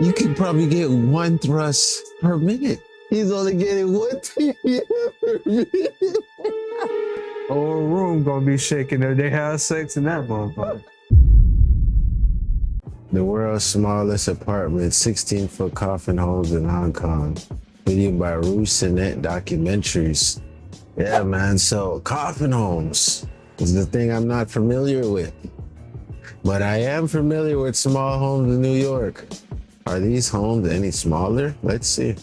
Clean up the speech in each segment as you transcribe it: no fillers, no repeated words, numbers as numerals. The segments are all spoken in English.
You could probably get one thrust per minute. He's only getting one TPM per minute. Whole room gonna be shaking if they have sex in that motherfucker. The world's smallest apartment, 16-foot coffin homes in Hong Kong. Video by Rusinet Documentaries. Yeah, man, so coffin homes is the thing I'm not familiar with. But I am familiar with small homes in New York. Are these homes any smaller? Let's see.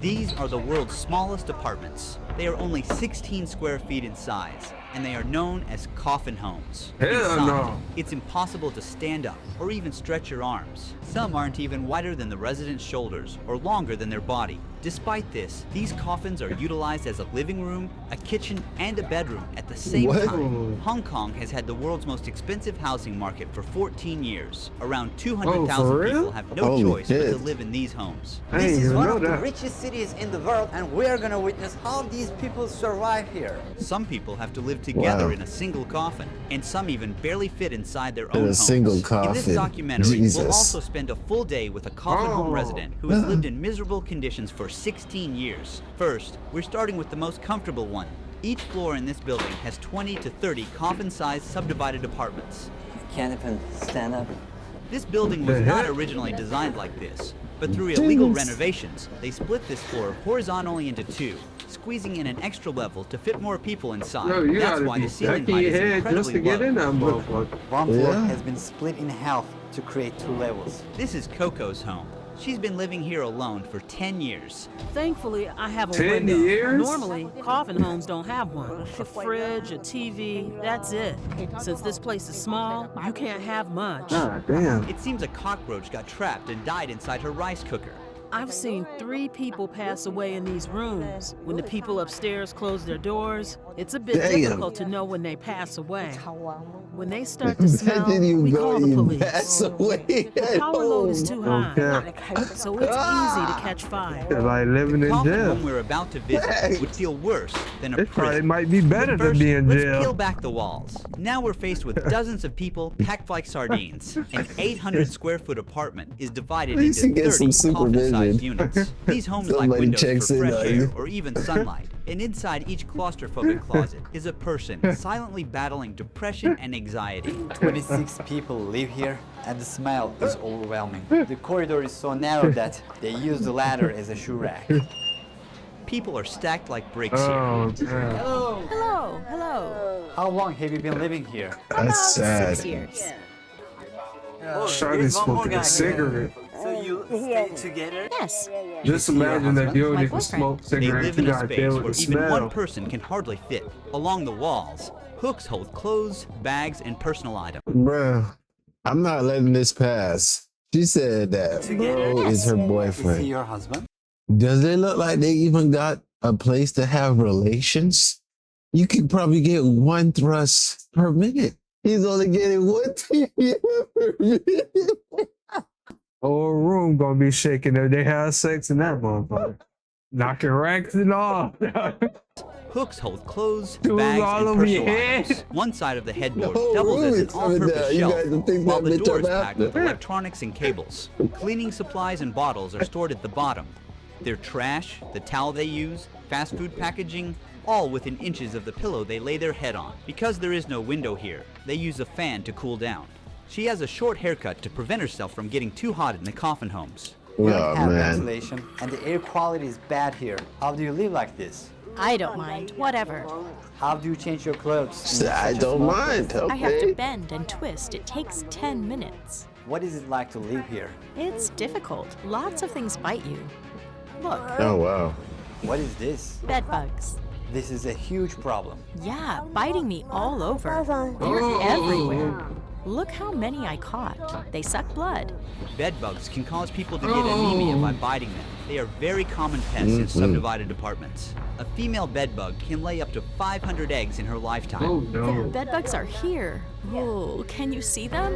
These are the world's smallest apartments. They are only 16 square feet in size, and they are known as coffin homes. Hell Inside, no. it's impossible to stand up or even stretch your arms. Some aren't even wider than the residents' shoulders or longer than their body. Despite this, these coffins are utilized as a living room, a kitchen, and a bedroom at the same time. Hong Kong has had the world's most expensive housing market for 14 years. Around 200,000 people have no Holy choice but shit. to live in these homes. I This ain't is even one know of the that. richest cities in the world, and we're gonna witness how these people survive here. Some people have to live together Wow. in a single coffin, and some even barely fit inside their In own a homes. single In this coffin. documentary, Jesus. we'll also spend a full day with a coffin home Oh. resident who has lived in miserable conditions for 16 years. First, we're starting with the most comfortable one. Each floor in this building has 20 to 30 coffin-sized subdivided apartments. Can't even stand up. This building was The not heck? originally designed like this, but through illegal Jeez. renovations, they split this floor horizontally into two, squeezing in an extra level to fit more people inside. Yo, you That's gotta why be the ceiling ducking height your is head just to incredibly get low. in that motherfucker. One floor Yeah. has been split in half to create 2 levels. This is Coco's home. She's been living here alone for 10 years. Thankfully, I have a 10 window. years? Normally, coffin homes don't have one. A fridge, a TV, that's it. Since this place is small, you can't have much. God damn. It seems a cockroach got trapped and died inside her rice cooker. I've seen 3 people pass away in these rooms. When the people upstairs close their doors, it's a bit Damn. difficult to know when they pass away. When they start to smell, Imagine you we go call the and police. pass away The at power load is home. too high, Okay. so it's easy to catch fire. It's like living The in coffin jail. home we're about to visit would feel worse than a It probably prison. might be better First, than being in let's peel jail. back the walls. Now we're faced with dozens of people packed like sardines. An 800 square foot apartment is divided At least into you get 30 some coffin-sized supervision. units. These homes lack Somebody windows checks for in fresh on air you. or even sunlight. And inside each claustrophobic closet is a person silently battling depression and anxiety. 26 people live here, and the smell is overwhelming. The corridor is so narrow that they use the ladder as a shoe rack. People are stacked like bricks here. Oh, damn. Hello, hello. How long have you been living here? That's sad. 6 years. Shawty smoking a cigarette. So you stay together? Yes. Just imagine that you don't My even boyfriend. smoke They cigarettes. live You in a gotta space deal where with the even one smell. person can hardly fit. Along the walls, hooks hold clothes, bags, and personal items. Bruh, I'm not letting this pass. She said that bro is her Is he boyfriend. your husband? Does it look like they even got a place to have relations? You could probably get one thrust per minute. He's only getting one TPM per minute. Whole room gonna be shaking if they have sex in that motherfucker. Knocking racks and all. Hooks hold clothes, Dude, bags, all and over your personal head. items. One side of the headboard The whole doubles room as an is coming all-purpose down. You shelf, guys will think while that the bitch door is up packed with after. electronics and cables. Cleaning supplies and bottles are stored at the bottom. Their trash, the towel they use, fast food packaging, all within inches of the pillow they lay their head on. Because there is no window here, they use a fan to cool down. She has a short haircut to prevent herself from getting too hot in the coffin homes. We Oh, don't have man. ventilation, and the air quality is bad here. How do you live like this? I don't mind, whatever. How do you change your clothes? in I such a don't small mind. place? I have to Okay. bend and twist. It takes 10 minutes. What is it like to live here? It's difficult. Lots of things bite you. Look, Oh wow. What is this? bed bugs. This is a huge problem. Yeah, biting me all over. They're Oh. everywhere. Look how many I caught. They suck blood. Bed bugs can cause people to get anemia by biting them. They are very common pests in subdivided apartments. A female bed bug can lay up to 500 eggs in her lifetime. Oh The no. bed bugs are here. Oh, can you see them?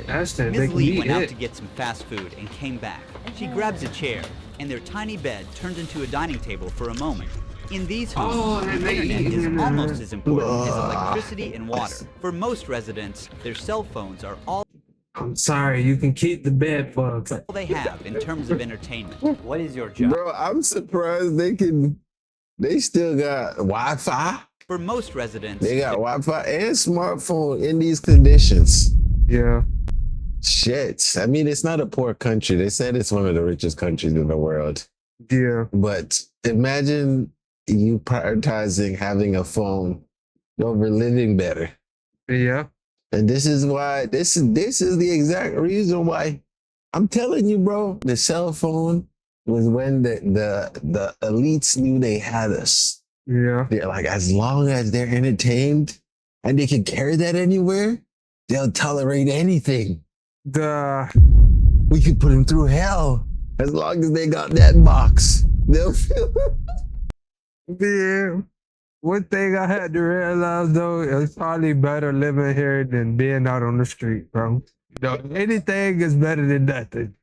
That's that Ms. making Lee me went out hit. to get some fast food and came back. She grabs a chair, and their tiny bed turns into a dining table for a moment. In these homes, Oh, and the they internet eat is in almost there. as important as electricity and water. For most residents, their cell phones are all I'm sorry, you can keep the bed bugs. All they have in terms of entertainment. What is your job? Bro, I'm surprised they still got Wi-Fi. For most residents, They got Wi-Fi and smartphone in these conditions. Yeah. Shit. I mean, it's not a poor country. They said it's one of the richest countries in the world. Yeah. But imagine you prioritizing having a phone over living better. Yeah. And this is why this is the exact reason why I'm telling you, bro, the cell phone was when the elites knew they had us. Yeah. They're like, as long as they're entertained and they can carry that anywhere, they'll tolerate anything. We could put them through hell as long as they got that box. They'll feel. Yeah. One thing I had to realize though, it's probably better living here than being out on the street, bro. No, anything is better than nothing.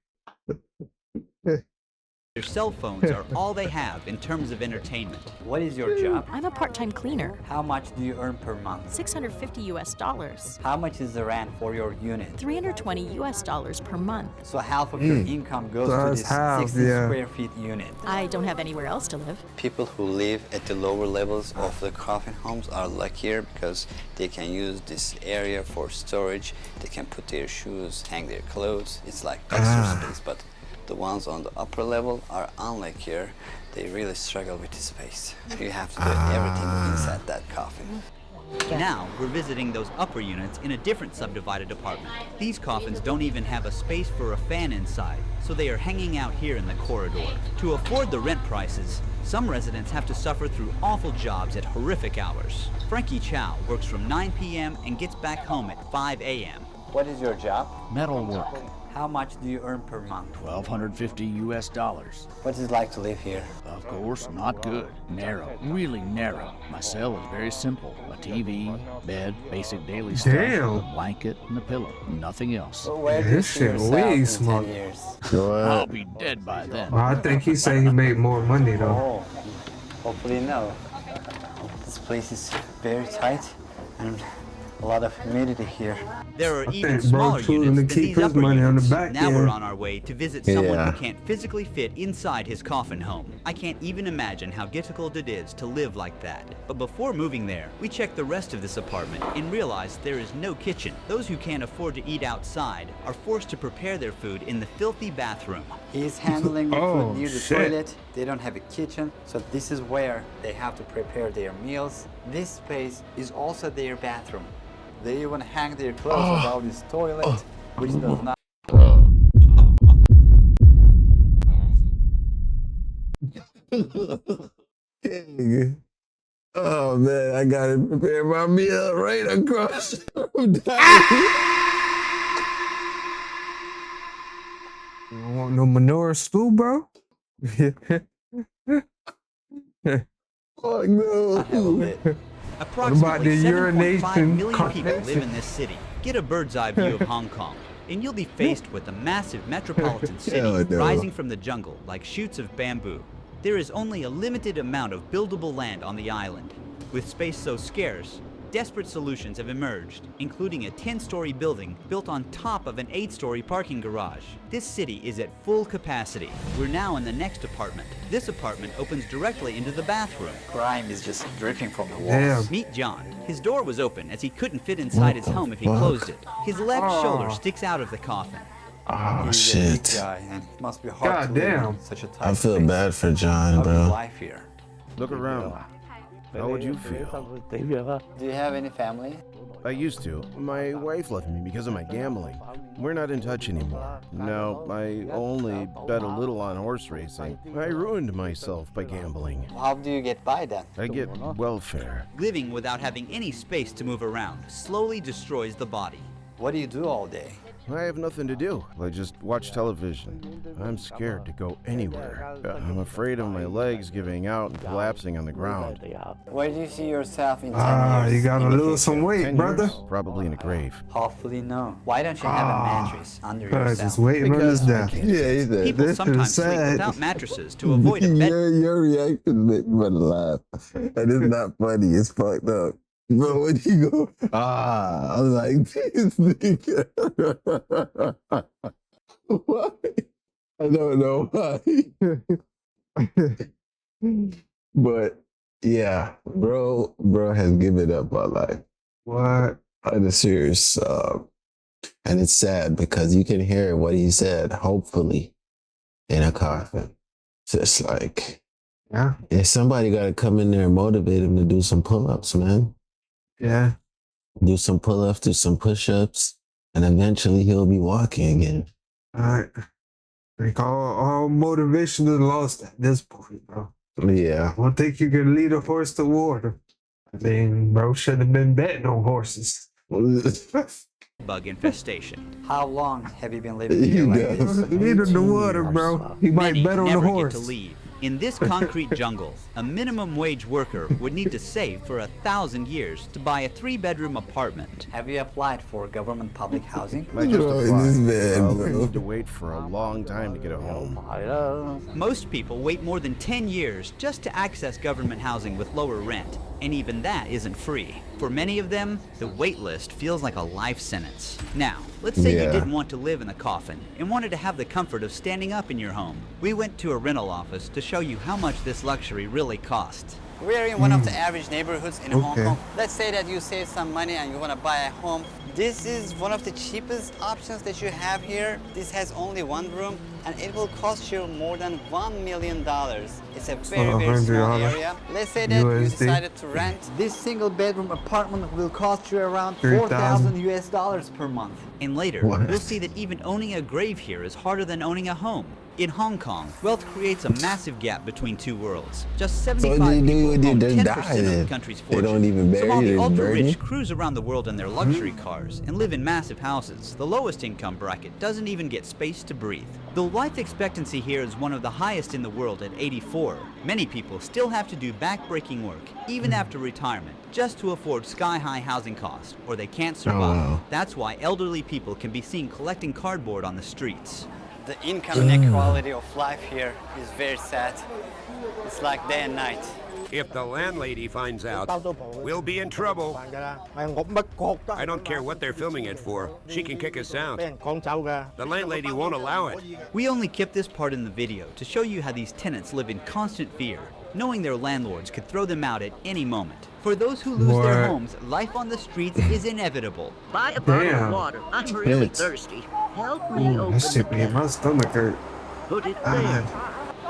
their cell phones are all they have in terms of entertainment. What is your job? I'm a part-time cleaner. How much do you earn per month? $650 US. How much is the rent for your unit? $320 US per month. So half of your income goes So to that's this half, 60 yeah. square feet unit. I don't have anywhere else to live. People who live at the lower levels of the coffin homes are luckier because they can use this area for storage. They can put their shoes, hang their clothes. It's like extra space, but the ones on the upper level are unluckier. They really struggle with the space. You have to do everything inside that coffin. Now, we're visiting those upper units in a different subdivided apartment. These coffins don't even have a space for a fan inside, so they are hanging out here in the corridor. To afford the rent prices, some residents have to suffer through awful jobs at horrific hours. Frankie Chow works from 9 p.m. and gets back home at 5 a.m. What is your job? Metal work, How much do you earn per month? $1,250 US. What is it like to live here? Of course, not good. Narrow, really narrow. My cell is very simple. A TV, bed, basic daily stuff, Damn. a blanket, and a pillow. Nothing else. So where do you This see shit yourself way in smart. 10 years? I'll be dead by then. Well, I think he said he made more money though. Oh, hopefully no. This place is very tight and a lot of humidity here. There are even think smaller Bro choosing units to than keep these his upper money on the units. back Now end. we're on our way to visit someone Yeah. who can't physically fit inside his coffin home. I can't even imagine how difficult it is to live like that. But before moving there, we check the rest of this apartment and realize there is no kitchen. Those who can't afford to eat outside are forced to prepare their food in the filthy bathroom. He's handling the Oh, food near the shit. toilet. They don't have a kitchen, so this is where they have to prepare their meals. This space is also their bathroom. They even hang their clothes above this toilet, which does not. Dang. Oh man, I gotta prepare my meal right across from You don't want no manure stew, bro? Oh no. I have a bit. Approximately the 7.5 urination million people live convention? in this city. Get a bird's eye view of Hong Kong, and you'll be faced with a massive metropolitan city Hell no. rising from the jungle like shoots of bamboo. There is only a limited amount of buildable land on the island. With space so scarce, desperate solutions have emerged, including a 10-story building built on top of an 8-story parking garage. This city is at full capacity. We're now in the next apartment. This apartment opens directly into the bathroom. Crime is just dripping from the walls. Damn. Meet John. His door was open as he couldn't fit inside his home if he closed it. His left shoulder sticks out of the coffin. Oh He's a big shit. guy, and it must be hard God to live damn. in such a tight I feel space. bad for John, How is bro. life here? Look around. How would you feel? Do you have any family? I used to. My wife left me because of my gambling. We're not in touch anymore. No, I only bet a little on horse racing. I ruined myself by gambling. How do you get by then? I get welfare. Living without having any space to move around slowly destroys the body. What do you do all day? I have nothing to do. I just watch television. I'm scared to go anywhere. I'm afraid of my legs giving out and collapsing on the ground. Where do you see yourself in 10 years? You gotta in the lose some future? weight, 10 brother. years? Probably in a grave. Hopefully no. Why don't you have a mattress under Cause yourself? it's waiting on his Because I death. can't. Yeah, he said. People This is sometimes sleep sad. without mattresses to avoid a bed. Your reaction make me wanna laugh. And it's not funny, it's fucked up. Bro, when you go, I was like, this nigga. Why? I don't know why. But yeah, bro has given up my life. What? On a serious, and it's sad because you can hear what he said, hopefully, in a coffin. So it's like, Yeah. somebody got to come in there and motivate him to do some pull-ups, man. Yeah. Do some pull-ups, do some push-ups, and eventually he'll be walking again. All right. Like all motivation is lost at this point, bro. Yeah. I don't think you can lead a horse to water. I mean, bro should have been betting on horses. Bug infestation. How long have you been living here like this? Lead him to water, bro. He might Many bet on the never horse. get to leave. In this concrete jungle, a minimum wage worker would need to save for 1,000 years to buy a 3-bedroom apartment. Have you applied for government public housing? I just Bro, applied. this man, I'll bro. need to wait for a long time to get a home. Most people wait more than 10 years just to access government housing with lower rent, and even that isn't free. For many of them, the wait list feels like a life sentence. Now, let's say you Yeah. didn't want to live in a coffin and wanted to have the comfort of standing up in your home. We went to a rental office to show you how much this luxury really costs. We're in one of the average neighborhoods in Hong Okay. Kong. Let's say that you save some money and you want to buy a home. This is one of the cheapest options that you have here. This has only one room and it will cost you more than $1 million. It's a very small $100 area. Let's say that you USD. decided to rent. This single bedroom apartment will cost you around 3,000 $4,000 US per month. And later, What? you'll see that even owning a grave here is harder than owning a home. In Hong Kong, wealth creates a massive gap between two worlds. Just 75 they do people with it, own they 10% die of the then. country's They fortune. don't even bury so while it, the they burn ultra-rich it. cruise around the world in their luxury cars and live in massive houses, the lowest income bracket doesn't even get space to breathe. The life expectancy here is one of the highest in the world at 84. Many people still have to do back-breaking work, even after retirement, just to afford sky-high housing costs, or they can't survive. wow. That's why elderly people can be seen collecting cardboard on the streets. The income inequality of life here is very sad. It's like day and night. If the landlady finds out, we'll be in trouble. I don't care what they're filming it for. She can kick us out. The landlady won't allow it. We only kept this part in the video to show you how these tenants live in constant fear, knowing their landlords could throw them out at any moment. For those who lose their What? homes, life on the streets is inevitable. Buy a bottle Damn. of water. I'm really Yes. thirsty. Help me open That the shit made can. my stomach hurt. Put it there.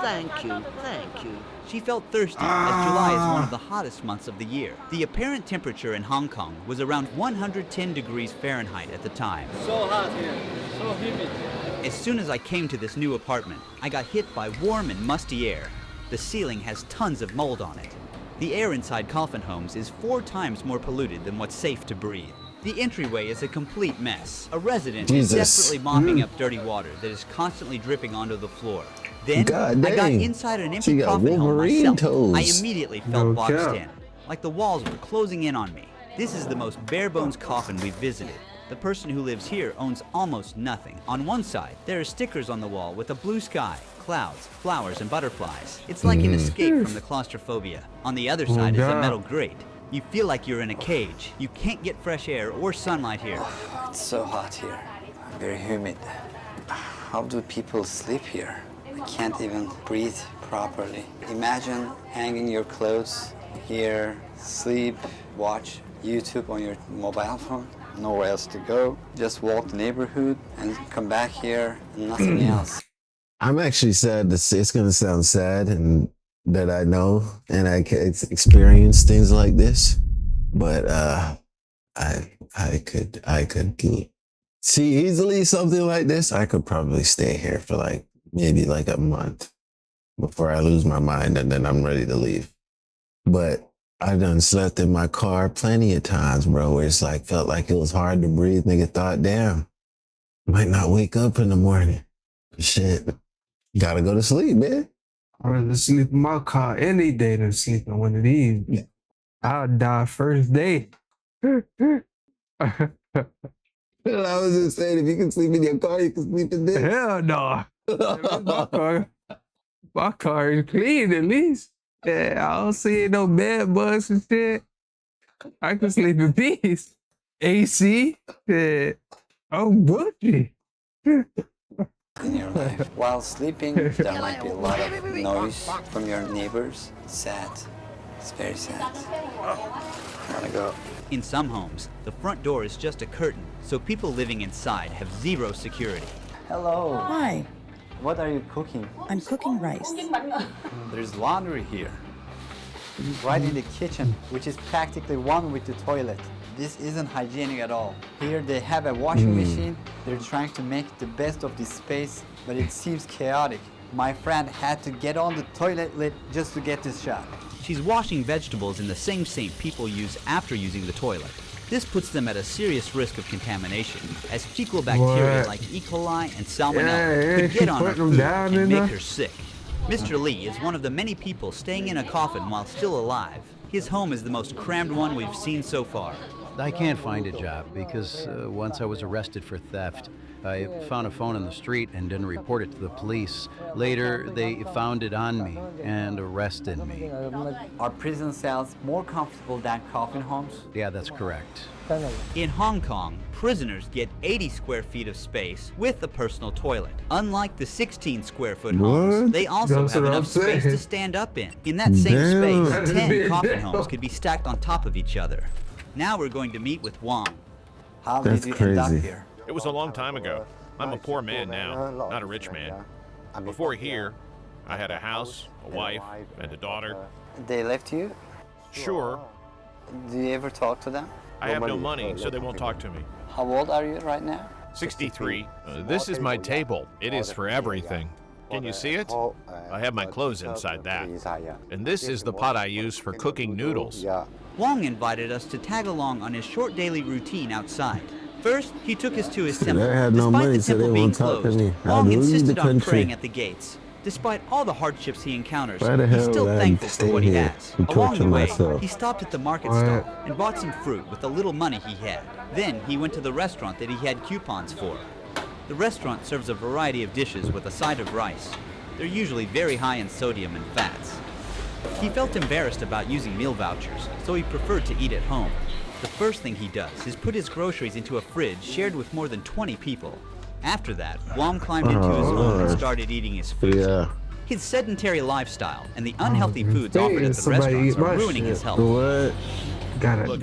Thank you. Thank you. She felt thirsty as July is one of the hottest months of the year. The apparent temperature in Hong Kong was around 110 degrees Fahrenheit at the time. So hot here, so humid. As soon as I came to this new apartment, I got hit by warm and musty air. The ceiling has tons of mold on it. The air inside coffin homes is 4 times more polluted than what's safe to breathe. The entryway is a complete mess. A resident is Jesus. desperately mopping up dirty water that is constantly dripping onto the floor. Then, God I got dang. inside an She empty got coffin home Wolverine myself. toes. I immediately felt No boxed cap. in, like the walls were closing in on me. This is the most bare-bones coffin we've visited. The person who lives here owns almost nothing. On one side, there are stickers on the wall with a blue sky, clouds, flowers, and butterflies. It's like an escape from the claustrophobia. On the other side is a God. metal grate. You feel like you're in a cage. You can't get fresh air or sunlight here. It's so hot here, very humid. How do people sleep here? I can't even breathe properly. Imagine hanging your clothes here, sleep, watch YouTube on your mobile phone, nowhere else to go. Just walk the neighborhood and come back here and nothing else. I'm actually sad to say, it's gonna sound sad and that I know and I can experience things like this, but I could see easily something like this. I could probably stay here for like maybe like a month before I lose my mind and then I'm ready to leave. But I done slept in my car plenty of times, bro, where it's like felt like it was hard to breathe. Nigga thought, damn, might not wake up in the morning. Shit. Gotta go to sleep, man. I'd rather sleep in my car any day than sleep in one of these. Yeah. I'll die first day. I was just saying, if you can sleep in your car, you can sleep in this. Hell no. My car is clean at least. Yeah, I don't see no bed bugs and shit. I can sleep in peace. AC? Yeah. Oh, Gucci. in your life. While sleeping, there might be a lot of noise from your neighbors. Sad. It's very sad. I gotta go. In some homes, the front door is just a curtain, so people living inside have zero security. Hello. Hi, What are you cooking? I'm cooking rice. There's laundry here. Right in the kitchen, which is practically one with the toilet. This isn't hygienic at all. Here they have a washing machine. They're trying to make the best of this space, but it seems chaotic. My friend had to get on the toilet lid just to get this shot. She's washing vegetables in the same sink people use after using the toilet. This puts them at a serious risk of contamination, as fecal bacteria like E. coli and salmonella could get on her food and make her sick. Mr. Lee is one of the many people staying in a coffin while still alive. His home is the most crammed one we've seen so far. I can't find a job because once I was arrested for theft. I found a phone on the street and didn't report it to the police. Later, they found it on me and arrested me. Are prison cells more comfortable than coffin homes? Yeah, that's correct. In Hong Kong, prisoners get 80 square feet of space with a personal toilet. Unlike the 16 square foot homes, they also have enough space to stand up in. In that same space, 10 coffin homes could be stacked on top of each other. Now we're going to meet with Wong. How did you end up here? It was a long time ago. I'm a poor man now, not a rich man. Before here, I had a house, a wife, and a daughter. They left you? Sure. Do you ever talk to them? I have no money, so they won't talk to me. How old are you right now? 63. This is my table. It is for everything. Can you see it? I have my clothes inside that. And this is the pot I use for cooking noodles. Wong invited us to tag along on his short daily routine outside. First, he took us to his temple. Despite the temple being closed, Wong insisted on praying at the gates. Despite all the hardships he encounters, he's still thankful for what he has. Along the way, he stopped at the market stall and bought some fruit with the little money he had. Then he went to the restaurant that he had coupons for. The restaurant serves a variety of dishes with a side of rice. They're usually very high in sodium and fats. He felt embarrassed about using meal vouchers, so he preferred to eat at home. The first thing he does is put his groceries into a fridge shared with more than 20 people. After that, Wong climbed into his home and started eating his food. His sedentary lifestyle and the unhealthy foods offered at the restaurants are ruining his health. Look,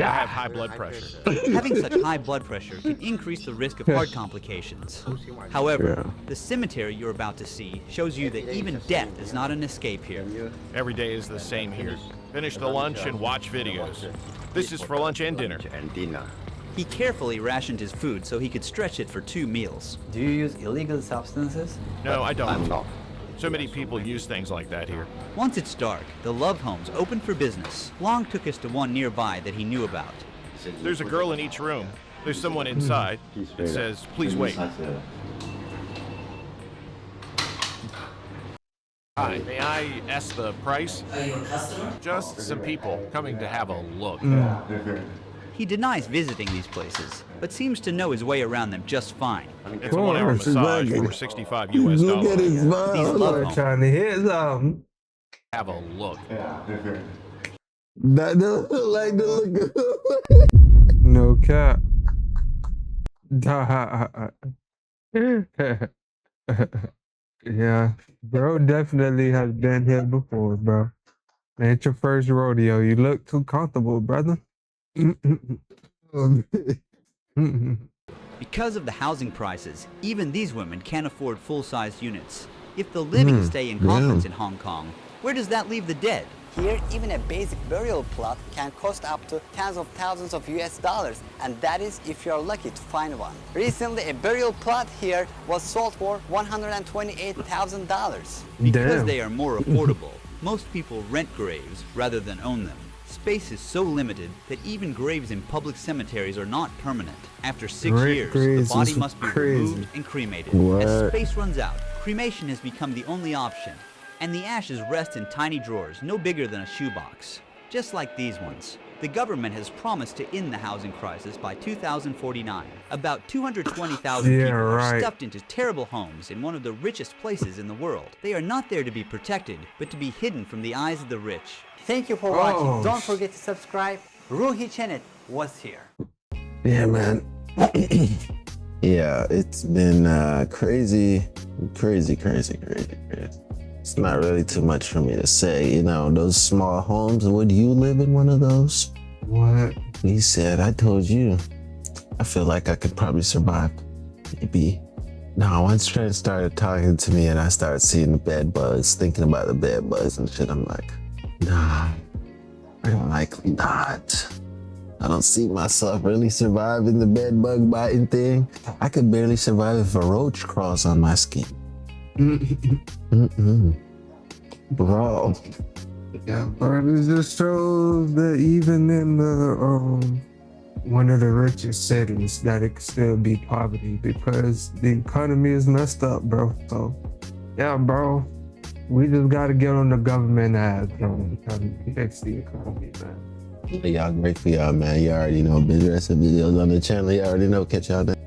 I have high blood pressure. Having such high blood pressure can increase the risk of heart complications. However, the cemetery you're about to see shows you that even death is not an escape here. Every day is the same here. Finish the lunch and watch videos. This is for lunch and dinner. He carefully rationed his food so he could stretch it for 2 meals. Do you use illegal substances? No, I don't. So many people use things like that here. Once it's dark, the love homes open for business. Wong took us to one nearby that he knew about. There's a girl in each room. There's someone inside. It says, please wait. Hi, may I ask the price? Are you a customer? Just some people coming to have a look. He denies visiting these places, but seems to know his way around them just fine. It's a 1-hour massage for $65 US. Look at his These love homes. Trying to hit something. Have a look. That doesn't look like the look. No cap. Yeah, bro definitely has been here before, bro. Ain't your first rodeo. You look too comfortable, brother. Because of the housing prices, even these women can't afford full-sized units. If the living stay in coffins in Hong Kong, where does that leave the dead? Here, even a basic burial plot can cost up to tens of thousands of US dollars, and that is if you are lucky to find one. Recently, a burial plot here was sold for $128,000. Because they are more affordable, most people rent graves rather than own them. Space is so limited that even graves in public cemeteries are not permanent. After 6 years, the body must be removed and cremated. As space runs out, cremation has become the only option, and the ashes rest in tiny drawers no bigger than a shoebox. Just like these ones. The government has promised to end the housing crisis by 2049. About 220,000 people are stuffed into terrible homes in one of the richest places in the world. They are not there to be protected, but to be hidden from the eyes of the rich. Thank you for watching. Don't forget to subscribe Ruhi Chenet was here. Yeah, man. Yeah, it's been crazy. It's not really too much for me to say. You know, those small homes, would you live in one of those? What? He said, I told you. I feel like I could probably survive. Maybe. No, once Trent started talking to me and I started seeing the bed bugs, thinking about the bed bugs and shit, I'm like, nah, more than likely not. I don't see myself really surviving the bed bug biting thing. I could barely survive if a roach crawls on my skin. Bro. Yeah, bro, it just shows that even in the one of the richest cities that it could still be poverty because the economy is messed up, bro. So yeah, bro, we just gotta get on the government ass, bro, and fix the economy, man. Y'all great for y'all, man. You already know. Big rest of videos on the channel. You already know. Catch y'all next.